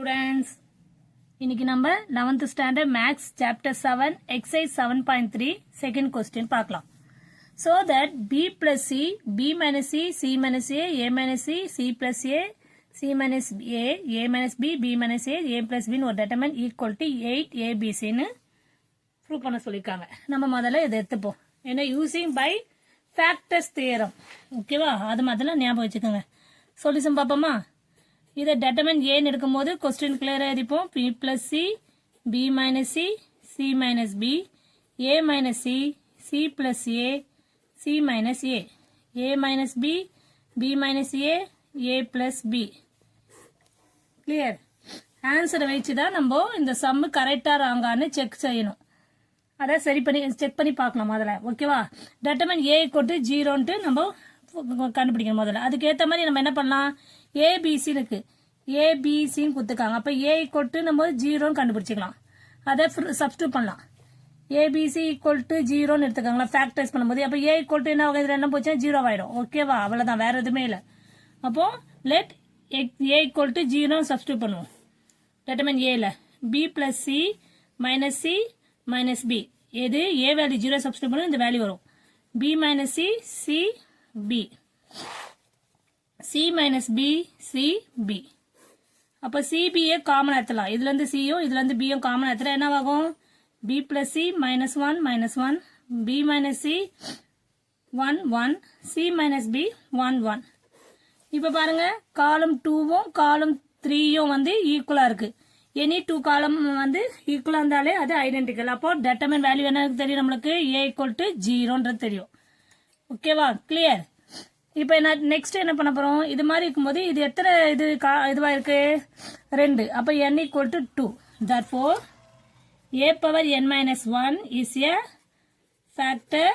Students, இன்னைக்கு நம்ம 11th standard maths chapter 7 exercise 7.3 second question பார்க்கலாம். So that b plus c, b minus c, c minus a minus c, c plus a, c minus a minus b, b minus a plus b ஒரு determinant equal to 8 abc ன்னு prove பண்ண சொல்லிருக்காங்க. நம்ம முதல்ல இதை எடுத்துப்போம். ஏன்னா using by factors theorem. ஓகேவா? அது முதல்ல ஞாபகம் வச்சுக்கோங்க. சொல்யூஷன் பாப்போமா? இதை determinant a எடுக்கும்போது question clear எழுதிப்போம். p plus c, b minus c, c minus b, a minus c, c plus a, c minus a minus b, b minus a plus b. Clear? Answer வச்சுதான் நம்ம இந்த sum கரெக்டா ராங்கான்னு check செய்யணும். அதை சரி பண்ணி check பண்ணி பார்க்கலாம் முதல்ல. ஓகேவா? determinant a equal to 0 நம்ம கண்டுபிடிக்கணும் முதல்ல. அதுக்கு ஏத்த மாதிரி நம்ம என்ன பண்ணலாம்? ABC இருக்கு. ABC ன்னு கொடுத்துருக்காங்க. அப்ப A equal to நம்ம 0 கண்டுபிடிச்சிக்கலாம். அதை சப்ஸ்டியூட் பண்ணலாம். ABC equal to 0 எடுத்துக்காங்களா ஃபேக்டரைஸ் பண்ணும்போது. அப்ப A equal to என்ன ஆகுது? என்ன போச்சா 0 ஆயிடும். ஓகேவா? அவ்வளவுதான், வேற எதுவுமே இல்ல. அப்போ let A equal to 0 substitute பண்ணுவோம். determinant A ல B plus C minus C minus B. எது A வேல்யூ 0 சப்ஸ்டியூட் பண்ணும், இந்த வேல்யூ வரும். B minus C, C, B. C minus B, C, B. அப்ப CB காமன் எடுத்துலாம். இதுல இருந்து C யும் இதுல இருந்து B யும் காமன் எடுத்துட்டா என்ன ஆகும்? B plus C minus 1, B minus C 1, 1, C minus B 1, 1. இப்ப பாருங்க, காலம் 2வும் காலம் 3யும் வந்து ஈக்குவலா இருக்கு. எனி 2 காலம் வந்து ஈக்குவலா இருந்தாலே அது ஐடென்டிக்கல். அப்போ determinant வேல்யூ என்ன தெரியும் நம்மளுக்கு? A equal to 0 தெரியும். ஓகேவா? கிளியர்? இப்ப நெக்ஸ்ட் என்ன பண்ண போறோம்? இது மாதிரி இருக்கும்போது இது எத்தனை இதுவா இருக்கு? 2. அப்ப n equal to 2. Therefore, a power n minus 1 is a factor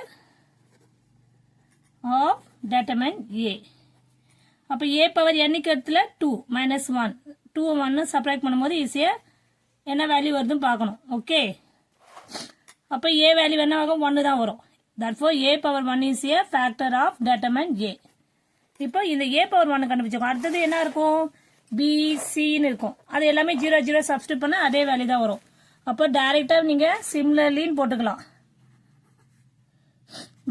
of determinant a. அப்ப a power n க்கு இடத்துல 2 minus 1. 2 1 சப்ராக்ட் பண்ணும்போது ஈஸியா என்ன வேல்யூ வருதுன்னு பார்க்கணும். ஓகே, அப்ப a வேல்யூ என்ன ஆகும்? 1 தான் வரும். Therefore, a power 1 is a factor of determinant a. இப்போ இந்த a power 1 கண்டுபிடிச்சோம். அடுத்தது என்ன இருக்கும்? b, c ன்னு இருக்கும். அது எல்லாமே 0 0 சப்ஸ்டிட்யூட் பண்ணா அதே வேல்யூ தான் வரும். அப்போ டைரக்டா நீங்க சிமிலர்லின்னு போட்டுக்கலாம்.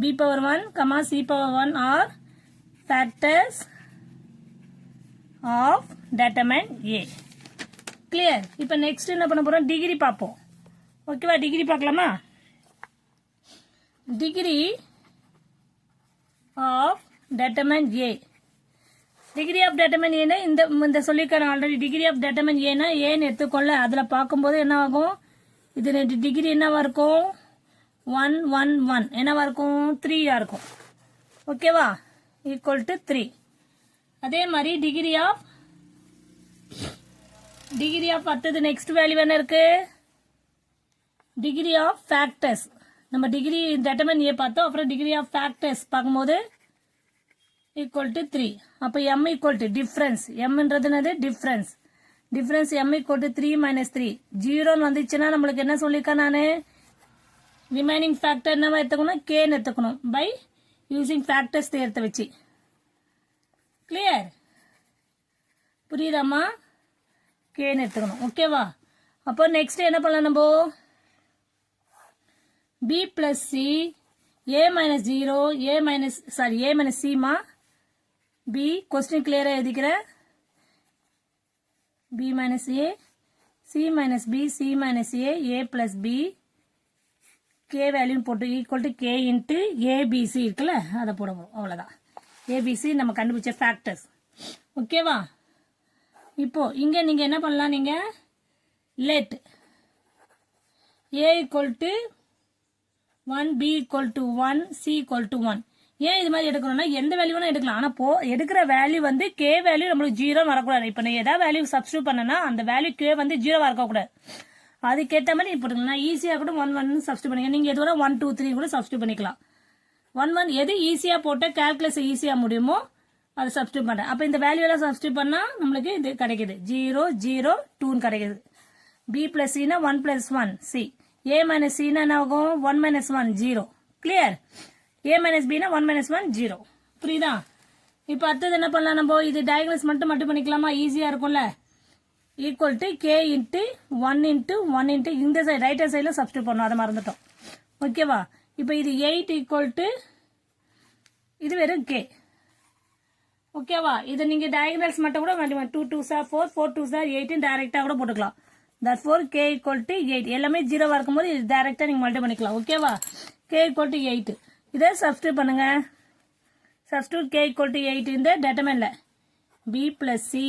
b power 1, c power 1 are factors of determinant a. Clear? இப்போ நெக்ஸ்ட் என்ன பண்ண போறோம்? டிகிரி பார்ப்போம். ஓகேவா? டிகிரி பார்க்கலாமா? Degree of determinant A. Degree of determinant A னா இந்த சொல்லிருக்காங்க already. Degree of determinant A னா A ன்னு எடுத்துக்கொள்ள அதுல பார்க்கும்போது என்ன ஆகும்? இது டிகிரி என்னவா இருக்கும்? 1 1 1 என்னவா இருக்கும்? 3 இருக்கும். ஓகேவா? Equal to 3. அதே மாதிரி டிகிரி ஆஃப் அடுத்தது நெக்ஸ்ட் வேல்யூ என்ன இருக்கு? Degree of factors. நம்ம டிகிரி determinant A பார்த்தோம். அப்புறம் டிகிரி ஆஃப் ஃபேக்டர்ஸ் பார்க்கும்போது ஈக்குவல் டு 3. அப்ப m ஈக்குவல் டு டிஃபரன்ஸ். mன்றது என்னது? Difference. Difference m equal to 3 minus 3. 0 வந்துச்சுன்னா நம்மளுக்கு என்ன சொல்லிருக்கேன் நானு? ரிமைனிங் ஃபேக்டர் என்னவா எடுத்துக்கணும்? k ன்னு எடுத்துக்கணும். பை யூசிங் ஃபேக்டர்ஸ் தேர்த்த வச்சு. கிளியர்? புரியுதாமா? k ன்னு எடுத்துக்கணும். ஓகேவா? அப்போ நெக்ஸ்ட் என்ன பண்ணலாம் நம்ம? b plus c, a minus 0, a minus c மா. b question clear எழுதிக்கிறேன். b minus a, c minus b, c minus a plus b, k value போட்டு equal to k into abc இருக்குல்ல, அதை போடுவோம். அவ்வளவுதான். abc நம்ம கண்டுபிடிச்ச ஃபேக்டர்ஸ். ஓகேவா? இப்போ இங்க நீங்க என்ன பண்ணலாம்? நீங்க let a equal to 1, b equal to 1, c equal to 1. ஏன் இது மாதிரி எடுக்கணும்னா எந்த வேல்யூ வேணா எடுக்கலாம். ஆனா எடுக்கிற வேல்யூ வந்து k வேல்யூ நம்மளுக்கு 0 வரக்கூடாது. இப்ப நான் ஏதாவது வேல்யூ சப்ஸ்டிட்யூட் பண்ணனா அந்த வேல்யூ k வந்து 0 வரக்கூடாது. அதுக்கேற்ற மாதிரி நீ போட்டுக்கலாம். ஈஸியா கூட 1 1 சப்ஸ்டிட்யூட் பண்ணிக்கலாம். நீங்க எது வேணா 1 2 3 கூட சப்ஸ்டிட்யூட் பண்ணிக்கலாம். 1 1 எது ஈஸியா போட்டு கால்குலேஷன் ஈஸியா முடியுமோ அதை சப்ஸ்டிட்யூட் பண்றேன். அப்ப இந்த வேல்யூ எல்லாம் சப்ஸ்டிட்யூட் பண்ணா நம்மளுக்கு இது கிடைக்குது. 0 0 2 கிடைக்குது. b plus c னா 1 plus 1 c. a minus c னா என்ன ஆகும்? 1 minus 1 0. Clear? a minus b னா 1 minus 1 0. புரியுதா? இப்ப அடுத்தது என்ன பண்ணலாம்? நம்ம இது டயகனல்ஸ் மட்டும் பண்ணிக்கலாமா? ஈஸியா இருக்கும்ல. equal to k into 1 into 1 into இந்த சைடு ரைட் ஹேண்ட் சைடில் சப்ஸ்டியூட் பண்ணணும், அதை மறந்துட்டோம். ஓகேவா? இப்போ இது 8 equal to இது வெறும் k. ஓகேவா? இது நீங்கள் டயகனல்ஸ் மட்டும் கூட 2 2s are 4, 4 2s are 8 டைரெக்டாக கூட போட்டுக்கலாம். therefore k equal to 8. எல்லாமே ஜீரோவாக இருக்கும்போது இது டைரெக்டாக நீங்கள் மல்டி பண்ணிக்கலாம். ஓகேவா? k equal to 8. இதை சப்ஸ்டியூட் பண்ணுங்க. சப்ஸ்டியூட் k equal to 8 இந்த டெட்டர்மினன்ட்ல b plus c,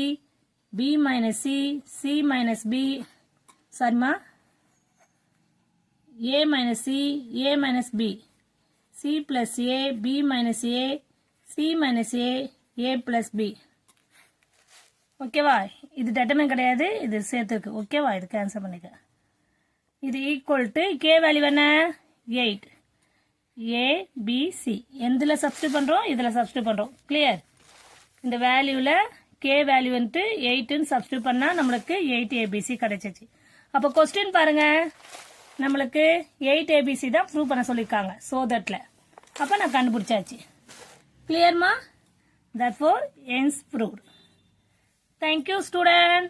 b minus c, c minus b, சரிமா, a minus c, a minus b, c plus a, b minus a, c minus a, a plus b. ஓகேவா? இது டெட்டர்மினன்ட் கிடையாது, இது சேர்த்துருக்கு. ஓகேவா? இது cancel பண்ணிக்க. இது ஈக்குவல் டு k வேல்யூ என்ன? 8. a b c எந்தில் சப்ஸ்டியூட் பண்ணுறோம்? இதில் சப்ஸ்டியூட் பண்ணுறோம். கிளியர்? இந்த வேல்யூவில் k வேல்யூ வந்துட்டு 8ன்னு சப்ஸ்டியூட் பண்ணால் நம்மளுக்கு 8 abc கிடைச்சிச்சு. அப்போ கொஸ்டின் பாருங்க, நம்மளுக்கு 8 abc தான் ப்ரூவ் பண்ண சொல்லியிருக்காங்க. ஸோ தட்டில் அப்போ நான் கண்டுபிடிச்சாச்சு. கிளியர்மா? therefore hence proved. Thank you, student.